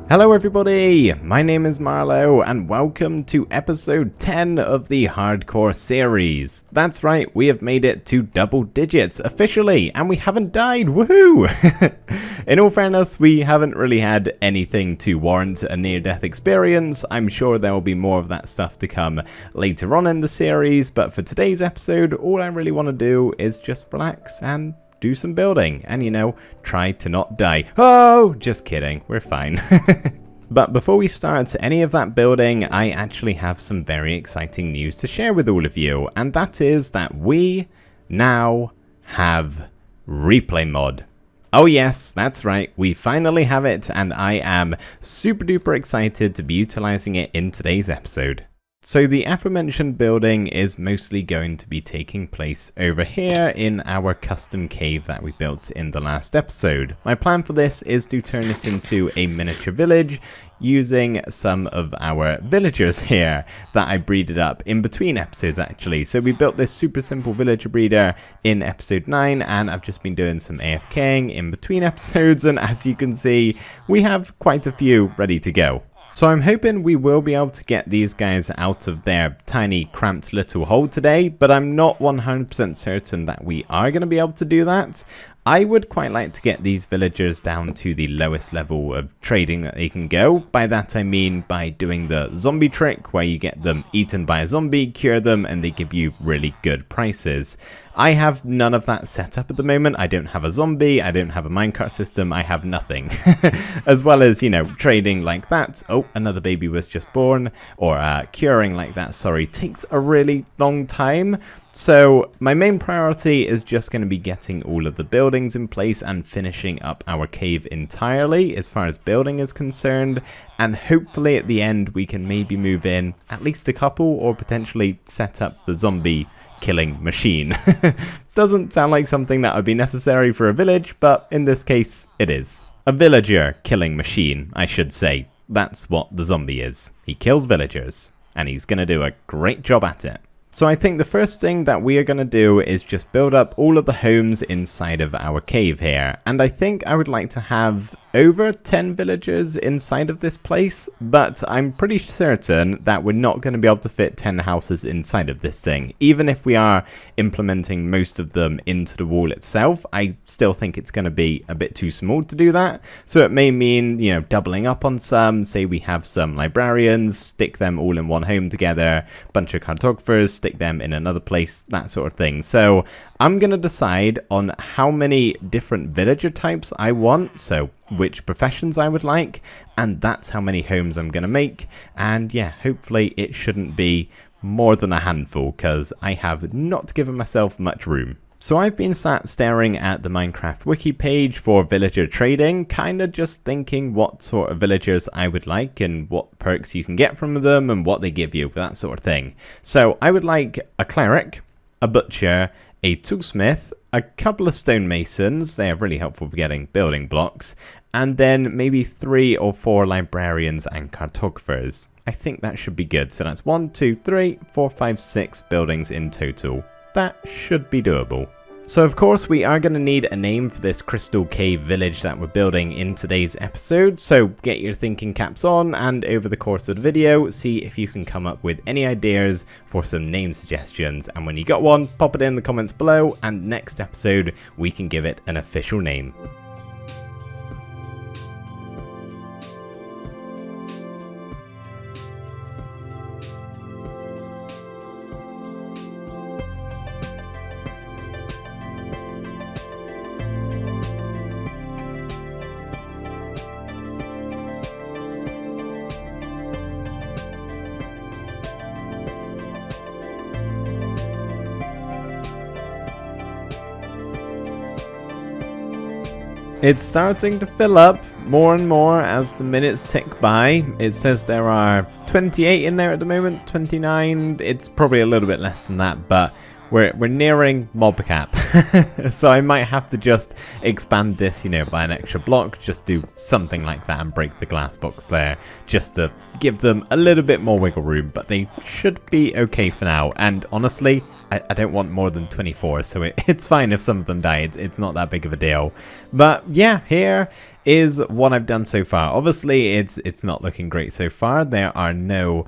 Hello everybody, my name is Marlo and welcome to episode 10 of the Hardcore series. That's right, we have made it to double digits officially and we haven't died, woohoo! In all fairness, we haven't really had anything to warrant a near-death experience. I'm sure there will be more of that stuff to come later on in the series, but for today's episode, all I really want to do is just relax and do some building and, you know, try to not die. Oh, just kidding. We're fine. But before we start any of that building, I actually have some very exciting news to share with all of you. And that is that we now have replay mod. Oh yes, that's right. We finally have it and I am super duper excited to be utilizing it in today's episode. So the aforementioned building is mostly going to be taking place over here in our custom cave that we built in the last episode. My plan for this is to turn it into a miniature village using some of our villagers here that I breeded up in between episodes actually. So we built this super simple villager breeder in episode 9 and I've just been doing some AFKing in between episodes, and as you can see we have quite a few ready to go. So I'm hoping we will be able to get these guys out of their tiny cramped little hole today, but I'm not 100% certain that we are going to be able to do that. I would quite like to get these villagers down to the lowest level of trading that they can go. By that I mean by doing the zombie trick where you get them eaten by a zombie, cure them, and they give you really good prices. I have none of that set up at the moment. I don't have a zombie, I don't have a minecart system, I have nothing. As well as, you know, trading like that. Oh, another baby was just born. Or curing like that, sorry, takes a really long time. So my main priority is just going to be getting all of the buildings in place and finishing up our cave entirely as far as building is concerned. And hopefully at the end we can maybe move in at least a couple or potentially set up the zombie killing machine. Doesn't sound like something that would be necessary for a village, but in this case it is. A villager killing machine, I should say. That's what the zombie is. He kills villagers and he's going to do a great job at it. So I think the first thing that we are going to do is just build up all of the homes inside of our cave here. And I think I would like to have over 10 villagers inside of this place, but I'm pretty certain that we're not going to be able to fit 10 houses inside of this thing. Even if we are implementing most of them into the wall itself, I still think it's going to be a bit too small to do that. So it may mean, you know, doubling up on some. Say we have some librarians, stick them all in one home together, bunch of cartographers, stick them in another place, that sort of thing. So I'm going to decide on how many different villager types I want, so which professions I would like, and that's how many homes I'm going to make. And yeah, hopefully it shouldn't be more than a handful, because I have not given myself much room. So I've been sat staring at the Minecraft wiki page for villager trading, kind of just thinking what sort of villagers I would like and what perks you can get from them and what they give you, that sort of thing. So I would like a cleric, a butcher, a toolsmith, a couple of stonemasons, they are really helpful for getting building blocks, and then maybe 3 or 4 librarians and cartographers. I think that should be good. So that's 1, 2, 3, 4, 5, 6 buildings in total. That should be doable. So of course we are going to need a name for this crystal cave village that we're building in today's episode, so get your thinking caps on and over the course of the video see if you can come up with any ideas for some name suggestions, and when you got one pop it in the comments below and next episode we can give it an official name. It's starting to fill up more and more as the minutes tick by. It says there are 28 in there at the moment, 29. It's probably a little bit less than that, but we're nearing mob cap. So I might have to just expand this, you know, by an extra block, just do something like that and break the glass box there, just to give them a little bit more wiggle room, but they should be okay for now. And honestly, I don't want more than 24, so it's fine if some of them die. It's not that big of a deal. But yeah, here is what I've done so far. Obviously, it's not looking great so far. There are no,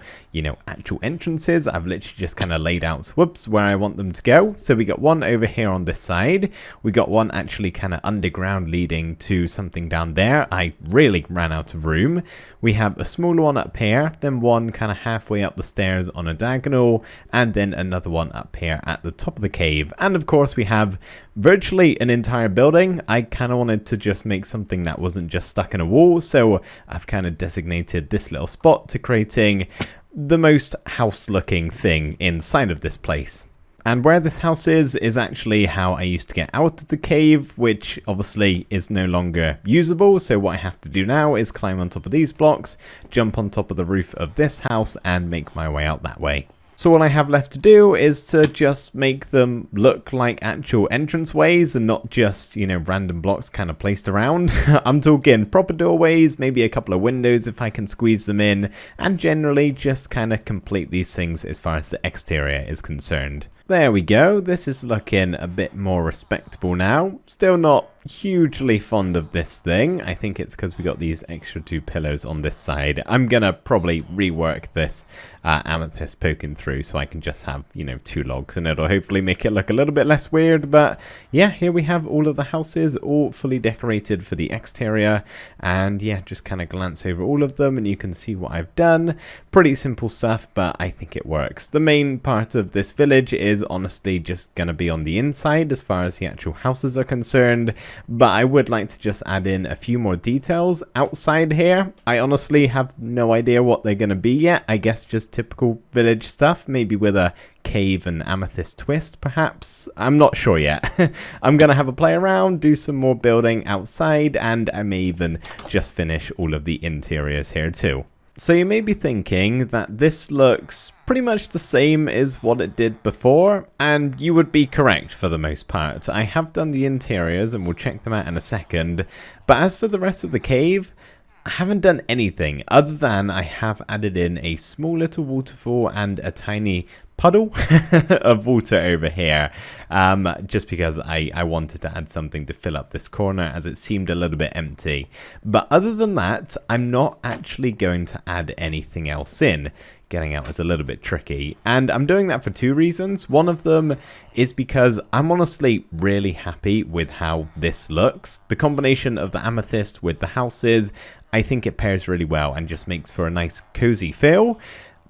actual entrances. I've literally just kind of laid out, where I want them to go. So we got one over here on this side. We got one actually kind of underground leading to something down there. I really ran out of room. We have a smaller one up here, then one kind of halfway up the stairs on a diagonal, and then another one up here at the top of the cave. And of course we have virtually an entire building. I kind of wanted to just make something that wasn't just stuck in a wall, so I've kind of designated this little spot to creating the most house looking thing inside of this place. And where this house is actually how I used to get out of the cave, which obviously is no longer usable. So what I have to do now is climb on top of these blocks, jump on top of the roof of this house, and make my way out that way. So all I have left to do is to just make them look like actual entranceways and not just, random blocks kind of placed around. I'm talking proper doorways, maybe a couple of windows if I can squeeze them in, and generally just kind of complete these things as far as the exterior is concerned. There we go. This is looking a bit more respectable now. Still not hugely fond of this thing. I think it's because we got these extra 2 pillars on this side. I'm gonna probably rework this amethyst poking through so I can just have 2 logs, and it'll hopefully make it look a little bit less weird. But yeah, here we have all of the houses all fully decorated for the exterior, and yeah, just kind of glance over all of them and you can see what I've done. Pretty simple stuff, but I think it works. The main part of this village is honestly just gonna be on the inside as far as the actual houses are concerned, but I would like to just add in a few more details outside here. I honestly have no idea what they're gonna be yet. I guess just typical village stuff, maybe with a cave and amethyst twist perhaps. I'm not sure yet. I'm gonna have a play around, do some more building outside, and I may even just finish all of the interiors here too. So you may be thinking that this looks pretty much the same as what it did before, and you would be correct for the most part. I have done the interiors and we'll check them out in a second, but as for the rest of the cave, I haven't done anything other than I have added in a small little waterfall and a tiny puddle of water over here, just because I wanted to add something to fill up this corner as it seemed a little bit empty. But other than that, I'm not actually going to add anything else in. Getting out is a little bit tricky, and I'm doing that for 2 reasons. One of them is because I'm honestly really happy with how this looks. The combination of the amethyst with the houses, I think it pairs really well and just makes for a nice cozy feel.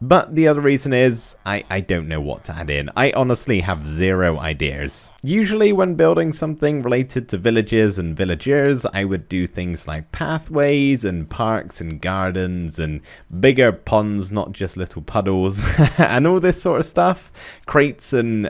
But the other reason is I don't know what to add in. I honestly have 0 ideas. Usually when building something related to villages and villagers, I would do things like pathways and parks and gardens and bigger ponds, not just little puddles, and all this sort of stuff. Crates and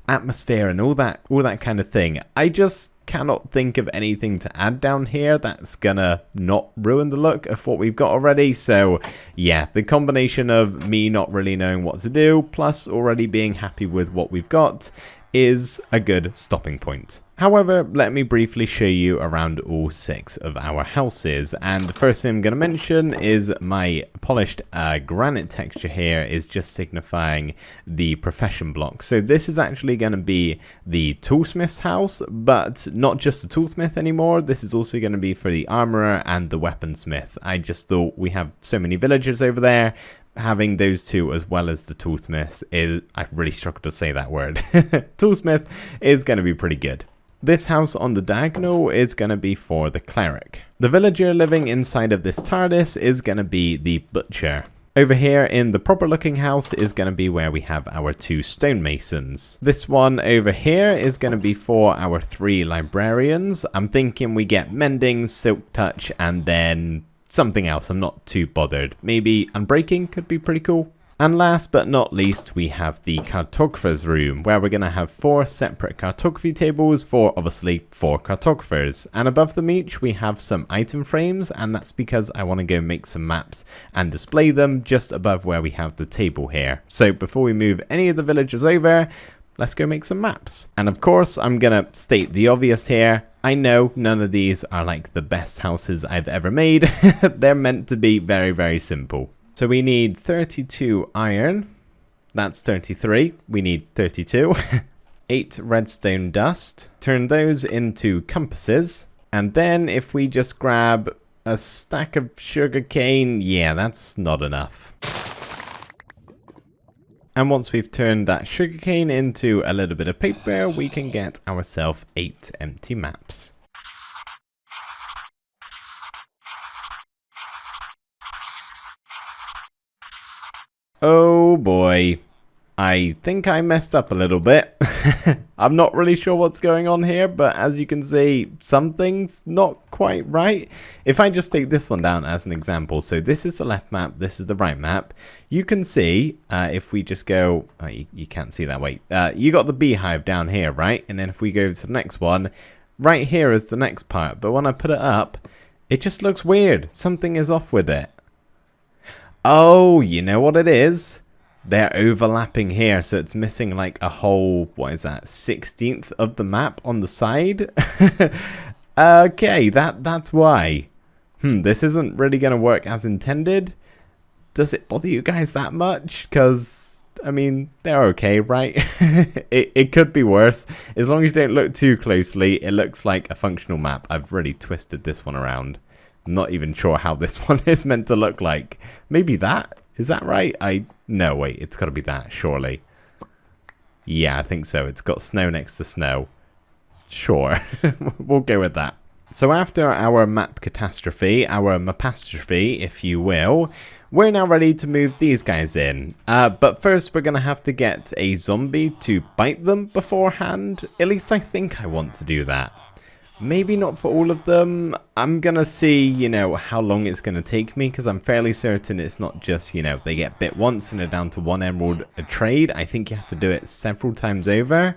atmosphere and all that kind of thing. I just cannot think of anything to add down here that's gonna not ruin the look of what we've got already. So yeah, the combination of me not really knowing what to do plus already being happy with what we've got is a good stopping point. However, let me briefly show you around all 6 of our houses, and the first thing I'm going to mention is my polished granite texture here is just signifying the profession block. So this is actually going to be the toolsmith's house, but not just the toolsmith anymore. This is also going to be for the armorer and the weaponsmith. I just thought we have so many villagers over there. Having those 2 as well as the toolsmith is, I really struggle to say that word. Toolsmith is going to be pretty good. This house on the diagonal is going to be for the cleric. The villager living inside of this TARDIS is going to be the butcher. Over here in the proper looking house is going to be where we have our 2 stonemasons. This one over here is going to be for our 3 librarians. I'm thinking we get mending, silk touch, and then something else. I'm not too bothered. Maybe unbreaking could be pretty cool. And last but not least, we have the cartographer's room, where we're going to have 4 separate cartography tables for obviously 4 cartographers. And above them each, we have some item frames, and that's because I want to go make some maps and display them just above where we have the table here. So before we move any of the villagers over, let's go make some maps. And of course, I'm going to state the obvious here. I know none of these are like the best houses I've ever made. They're meant to be very, very simple. So we need 32 iron. That's 33. We need 32. 8 redstone dust. Turn those into compasses. And then if we just grab a stack of sugarcane, yeah, that's not enough. And once we've turned that sugarcane into a little bit of paper, we can get ourselves 8 empty maps. Oh boy. I think I messed up a little bit. I'm not really sure what's going on here, but as you can see, something's not quite right. If I just take this one down as an example, so this is the left map, this is the right map, you can see, if we just go, you can't see that, wait, you got the beehive down here, right? And then if we go to the next one, right here is the next part, but when I put it up, it just looks weird. Something is off with it. Oh, you know what it is? They're overlapping here, so it's missing like a whole, what is that, 16th of the map on the side? Okay, that's why. This isn't really going to work as intended. Does it bother you guys that much? Because, I mean, they're okay, right? it could be worse. As long as you don't look too closely, it looks like a functional map. I've really twisted this one around. I'm not even sure how this one is meant to look like. Maybe that? Is that right? No, wait, it's got to be that, surely. Yeah, I think so. It's got snow next to snow. Sure, we'll go with that. So after our map catastrophe, our mapastrophe, if you will, we're now ready to move these guys in. But first, we're going to have to get a zombie to bite them beforehand. At least I think I want to do that. Maybe not for all of them. I'm going to see, you know, how long it's going to take me, because I'm fairly certain it's not just, you know, they get bit once and they're down to 1 emerald a trade. I think you have to do it several times over.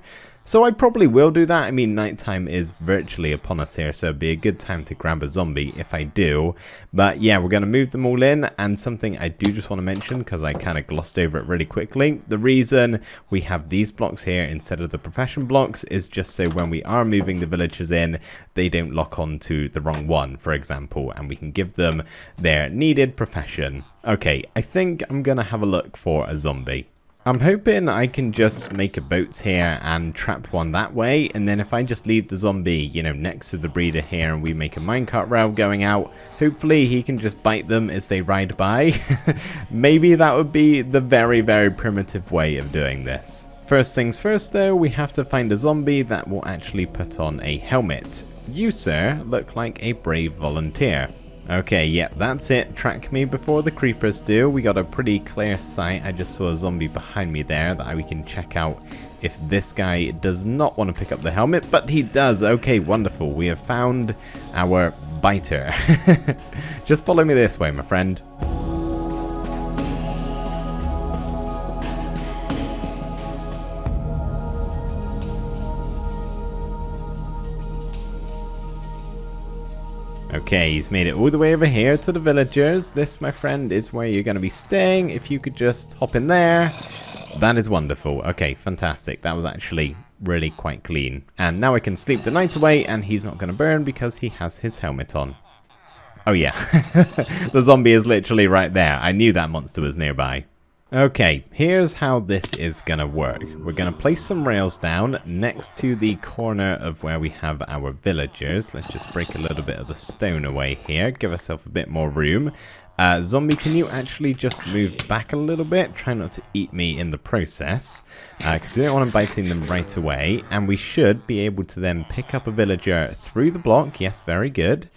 So I probably will do that. I mean, nighttime is virtually upon us here, so it'd be a good time to grab a zombie if I do. But yeah, we're going to move them all in, and something I do just want to mention, because I kind of glossed over it really quickly. The reason we have these blocks here instead of the profession blocks is just so when we are moving the villagers in, they don't lock on to the wrong one, for example, and we can give them their needed profession. Okay, I think I'm going to have a look for a zombie. I'm hoping I can just make a boat here and trap one that way, and then if I just leave the zombie, you know, next to the breeder here and we make a minecart rail going out, hopefully he can just bite them as they ride by. Maybe that would be the very, very primitive way of doing this. First things first though, we have to find a zombie that will actually put on a helmet. You, sir, look like a brave volunteer. Okay, yep, that's it. Track me before the creepers do. We got a pretty clear sight. I just saw a zombie behind me there that we can check out if this guy does not want to pick up the helmet, but he does. Okay, wonderful. We have found our biter. Just follow me this way, my friend. Okay, he's made it all the way over here to the villagers. This, my friend, is where you're going to be staying. If you could just hop in there. That is wonderful. Okay, fantastic. That was actually really quite clean. And now I can sleep the night away, and he's not going to burn because he has his helmet on. Oh, yeah. The zombie is literally right there. I knew that monster was nearby. Okay, here's how this is going to work. We're going to place some rails down next to the corner of where we have our villagers. Let's just break a little bit of the stone away here. Give ourselves a bit more room. Zombie, can you actually just move back a little bit? Try not to eat me in the process, because we don't want them biting them right away. And we should be able to then pick up a villager through the block. Yes, very good.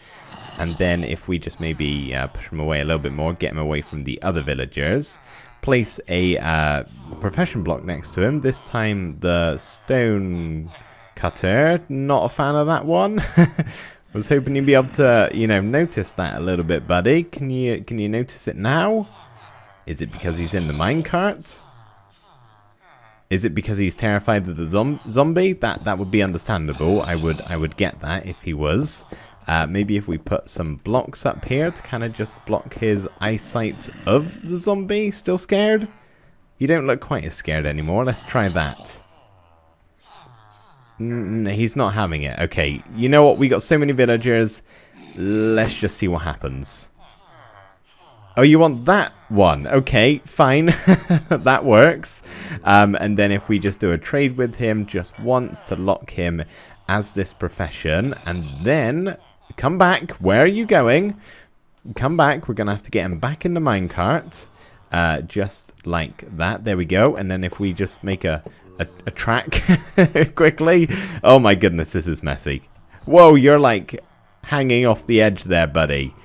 And then if we just maybe push him away a little bit more, get him away from the other villagers. Place a profession block next to him. This time the stone cutter. Not a fan of that one. I was hoping you'd be able to, you know, notice that a little bit, buddy. Can you notice it now? Is it because he's in the minecart? Is it because he's terrified of the zombie? That would be understandable. I would get that if he was. Maybe if we put some blocks up here to kind of just block his eyesight of the zombie. Still scared? You don't look quite as scared anymore. Let's try that. He's not having it. Okay, you know what? We got so many villagers. Let's just see what happens. Oh, you want that one? Okay, fine. That works. And then if we just do a trade with him just once to lock him as this profession, and then come back. Where are you going? Come back. We're going to have to get him back in the minecart. Just like that. There we go. And then if we just make a track quickly. Oh my goodness, this is messy. Whoa, you're like hanging off the edge there, buddy.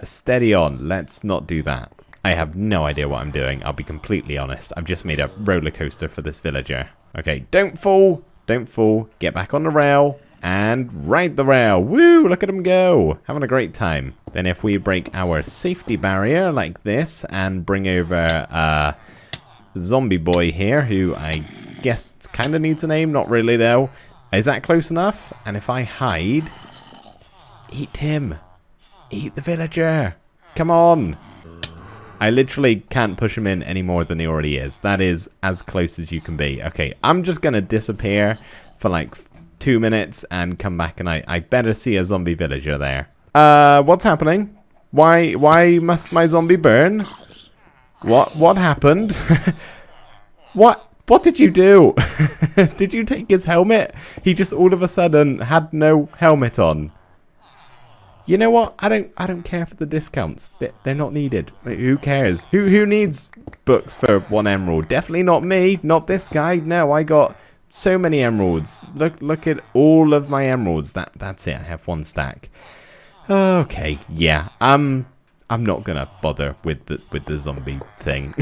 Steady on. Let's not do that. I have no idea what I'm doing. I'll be completely honest. I've just made a roller coaster for this villager. Okay, don't fall. Don't fall. Get back on the rail. And ride the rail. Woo, look at him go. Having a great time. Then if we break our safety barrier like this and bring over zombie boy here, who I guess kind of needs a name. Not really, though. Is that close enough? And if I hide... Eat him. Eat the villager. Come on. I literally can't push him in any more than he already is. That is as close as you can be. Okay, I'm just going to disappear for like 2 minutes and come back, and I better see a zombie villager there. What's happening? Why must my zombie burn? What happened? What did you do? Did you take his helmet? He just all of a sudden had no helmet on. You know what? I don't care for the discounts. They're not needed. Who cares? Who needs books for 1 emerald? Definitely not me. Not this guy. No, I got so many emeralds. Look at all of my emeralds. That's it. I have 1 stack. Okay. Yeah. I'm not gonna bother with the zombie thing.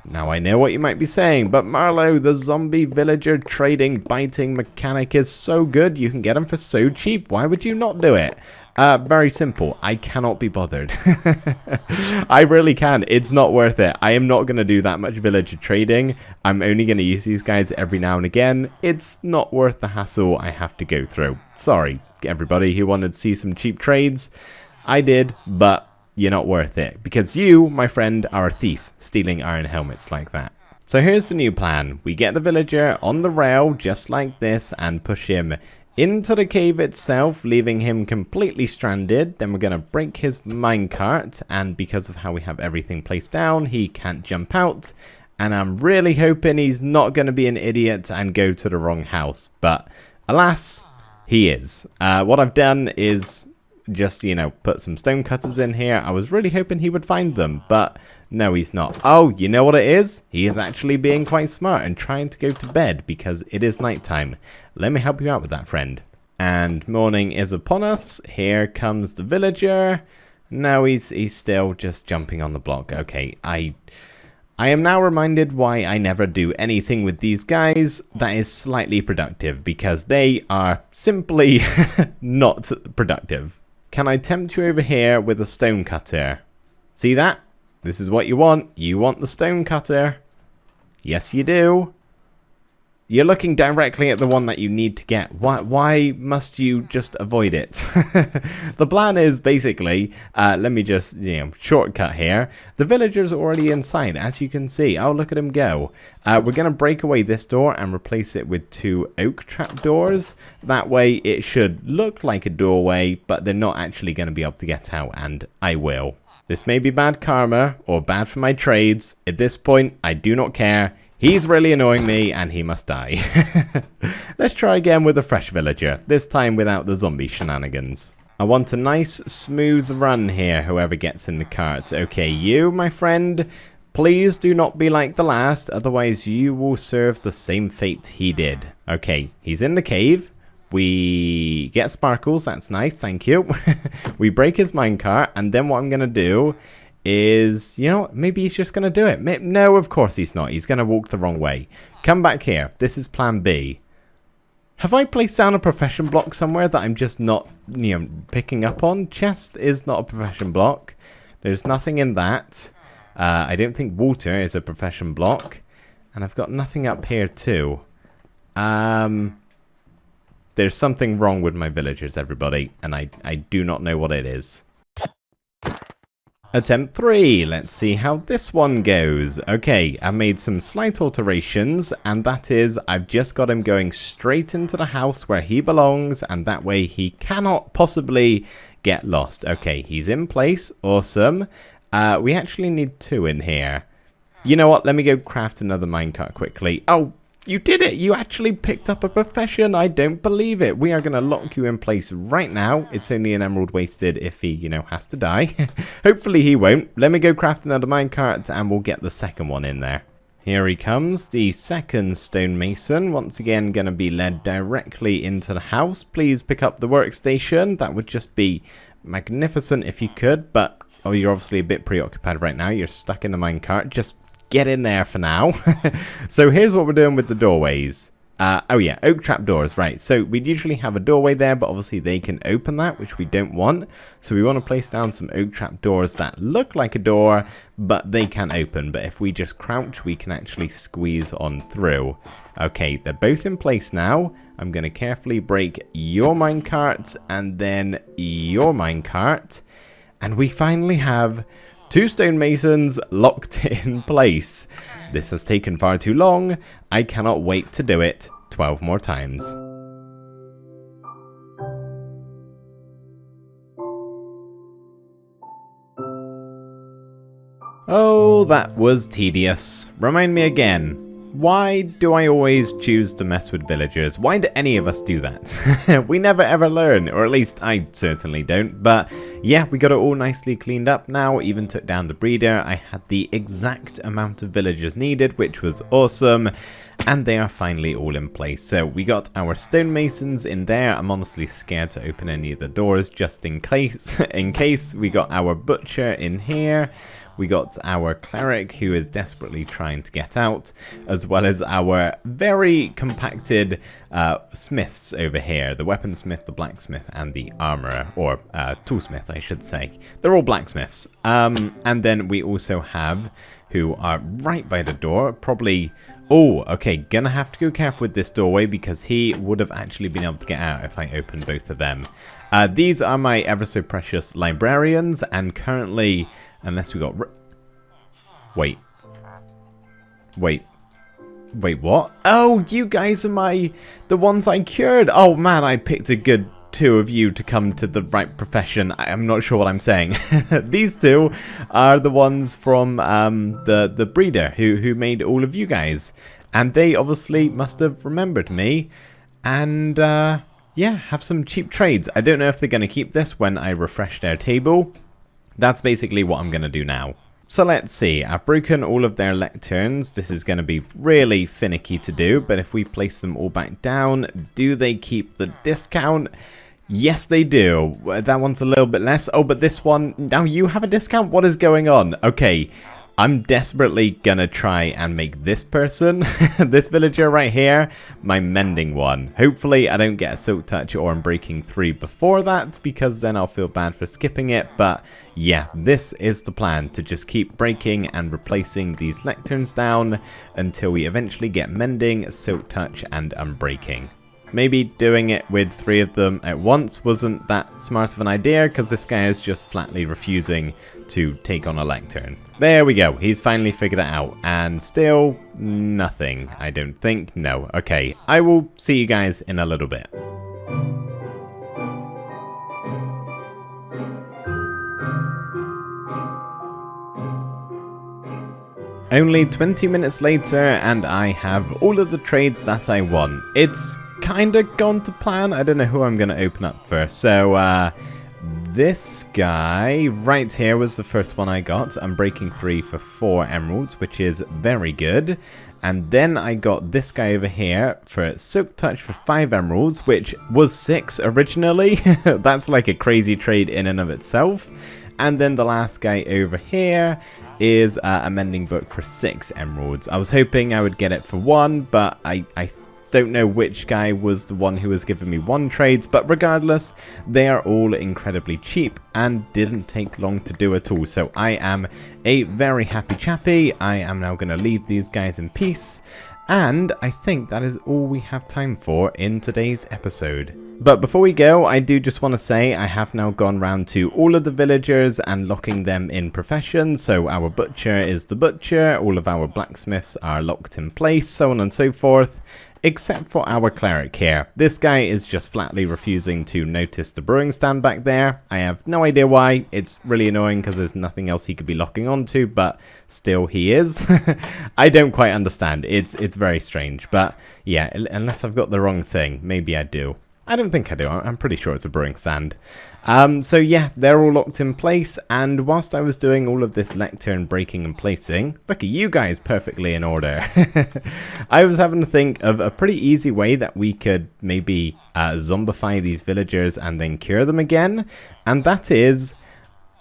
Now I know what you might be saying, but Marlow, the zombie villager trading biting mechanic is so good, you can get them for so cheap. Why would you not do it? Very simple. I cannot be bothered. I really can. It's not worth it. I am not going to do that much villager trading. I'm only going to use these guys every now and again. It's not worth the hassle I have to go through. Sorry, everybody who wanted to see some cheap trades. I did, but you're not worth it, because you, my friend, are a thief, stealing iron helmets like that. So here's the new plan. We get the villager on the rail, just like this, and push him into the cave itself, leaving him completely stranded. Then we're going to break his minecart, and because of how we have everything placed down, he can't jump out. And I'm really hoping he's not going to be an idiot and go to the wrong house. But alas, he is. What I've done is just, you know, put some stone cutters in here. I was really hoping he would find them, but no, he's not. Oh, you know what it is? He is actually being quite smart and trying to go to bed because it is nighttime. Let me help you out with that, friend. And morning is upon us. Here comes the villager. No, he's still just jumping on the block. Okay, I am now reminded why I never do anything with these guys that is slightly productive, because they are simply not productive. Can I tempt you over here with a stone cutter? See that? This is what you want. You want the stone cutter. Yes, you do. You're looking directly at the one that you need to get. Why must you just avoid it? The plan is basically, let me just, shortcut here. The villager's already inside, as you can see. Oh, look at him go. We're going to break away this door and replace it with 2 oak trapdoors. That way it should look like a doorway, but they're not actually going to be able to get out, and I will. This may be bad karma or bad for my trades. At this point, I do not care. He's really annoying me, and he must die. Let's try again with a fresh villager, this time without the zombie shenanigans. I want a nice, smooth run here, whoever gets in the cart. Okay, you, my friend, please do not be like the last, otherwise you will serve the same fate he did. Okay, he's in the cave. We get sparkles, that's nice, thank you. We break his minecart, and then what I'm going to do is, you know, maybe he's just going to do it. No, of course he's not. He's going to walk the wrong way. Come back here. This is plan B. Have I placed down a profession block somewhere that I'm just not, picking up on? Chest is not a profession block. There's nothing in that. I don't think water is a profession block. And I've got nothing up here too. There's something wrong with my villagers, everybody. And I do not know what it is. Attempt 3, let's see how this one goes. Okay, I made some slight alterations, and that is, I've just got him going straight into the house where he belongs, and that way he cannot possibly get lost. Okay, he's in place, awesome. We actually need 2 in here. You know what, let me go craft another minecart quickly. Oh, You did it! You actually picked up a profession! I don't believe it! We are going to lock you in place right now. It's only an emerald wasted if he, you know, has to die. Hopefully he won't. Let me go craft another minecart and we'll get the second one in there. Here he comes, the second stonemason. Once again, going to be led directly into the house. Please pick up the workstation. That would just be magnificent if you could, but oh, you're obviously a bit preoccupied right now. You're stuck in the minecart. Just get in there for now. So here's what we're doing with the doorways. Oh yeah, oak trap doors, right. So we'd usually have a doorway there, but obviously they can open that, which we don't want. So we want to place down some oak trap doors that look like a door, but they can open. But if we just crouch, we can actually squeeze on through. Okay, they're both in place now. I'm going to carefully break your minecart and then your minecart. And we finally have 2 stonemasons locked in place. This has taken far too long. I cannot wait to do it 12 more times. Oh, that was tedious. Remind me again. Why do I always choose to mess with villagers? Why do any of us do that? We never ever learn, or at least I certainly don't. But yeah, we got it all nicely cleaned up now, even took down the breeder. I had the exact amount of villagers needed, which was awesome. And they are finally all in place. So we got our stonemasons in there. I'm honestly scared to open any of the doors just in case. We got our butcher in here. We got our cleric who is desperately trying to get out, as well as our very compacted smiths over here. The weaponsmith, the blacksmith, and the armorer, or toolsmith, I should say. They're all blacksmiths. And then we also have, who are right by the door, probably... Oh, okay, gonna have to go careful with this doorway because he would have actually been able to get out if I opened both of them. These are my ever so precious librarians, and currently... Unless we got... Wait, what? Oh, you guys are the ones I cured. Oh, man, I picked a good 2 of you to come to the right profession. I'm not sure what I'm saying. These 2 are the ones from the breeder who made all of you guys. And they obviously must have remembered me. And, yeah, have some cheap trades. I don't know if they're going to keep this when I refresh their table. That's basically what I'm going to do now. So let's see, I've broken all of their lecterns. This is going to be really finicky to do, but if we place them all back down, do they keep the discount? Yes, they do. That one's a little bit less. Oh, but this one, now you have a discount? What is going on? Okay, I'm desperately gonna try and make this person, this villager right here, my mending one. Hopefully I don't get a silk touch or I'm breaking 3 before that, because then I'll feel bad for skipping it. But yeah, this is the plan, to just keep breaking and replacing these lecterns down until we eventually get mending, silk touch, and unbreaking. Maybe doing it with 3 of them at once wasn't that smart of an idea, because this guy is just flatly refusing to take on a lectern. There we go, he's finally figured it out, and still nothing, I don't think. No, okay, I will see you guys in a little bit. Only 20 minutes later, and I have all of the trades that I want. It's kinda gone to plan. I don't know who I'm gonna open up first. So, this guy right here was the first one I got. I'm breaking 3 for 4 emeralds, which is very good. And then I got this guy over here for silk touch for 5 emeralds, which was 6 originally. That's like a crazy trade in and of itself. And then the last guy over here is a mending book for 6 emeralds. I was hoping I would get it for 1, but I don't know which guy was the one who was giving me 1 trades, but regardless, they are all incredibly cheap and didn't take long to do at all. So I am a very happy chappy. I am now going to leave these guys in peace. And I think that is all we have time for in today's episode. But before we go, I do just want to say I have now gone round to all of the villagers and locking them in professions. So our butcher is the butcher, all of our blacksmiths are locked in place, so on and so forth. except for our cleric here. This guy is just flatly refusing to notice the brewing stand back there. I have no idea why. It's really annoying because there's nothing else he could be locking onto, but still he is. I don't quite understand. It's very strange, but yeah, unless I've got the wrong thing. Maybe I do. I don't think I do. I'm pretty sure it's a brewing stand. So yeah, they're all locked in place, and whilst I was doing all of this lectern breaking and placing, look at you guys, perfectly in order. I was having to think of a pretty easy way that we could maybe zombify these villagers and then cure them again, and that is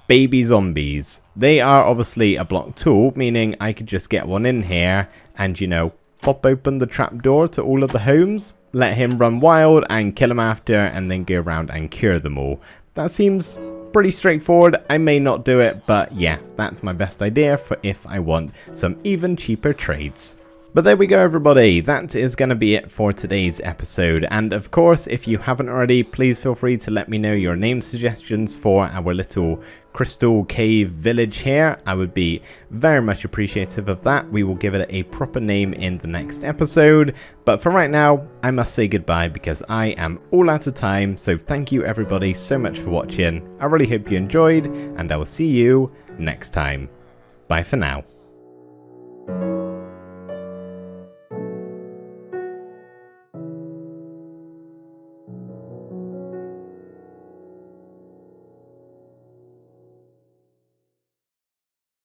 baby zombies. They are obviously a block tool, meaning I could just get one in here and, you know, pop open the trapdoor to all of the homes, let him run wild and kill him after, and then go around and cure them all. That seems pretty straightforward. I may not do it, but yeah, that's my best idea for if I want some even cheaper trades. But there we go, everybody. That is going to be it for today's episode. And of course, if you haven't already, please feel free to let me know your name suggestions for our little crystal cave village here. I would be very much appreciative of that. We will give it a proper name in the next episode. But for right now, I must say goodbye because I am all out of time. So thank you, everybody, so much for watching. I really hope you enjoyed, and I will see you next time. Bye for now.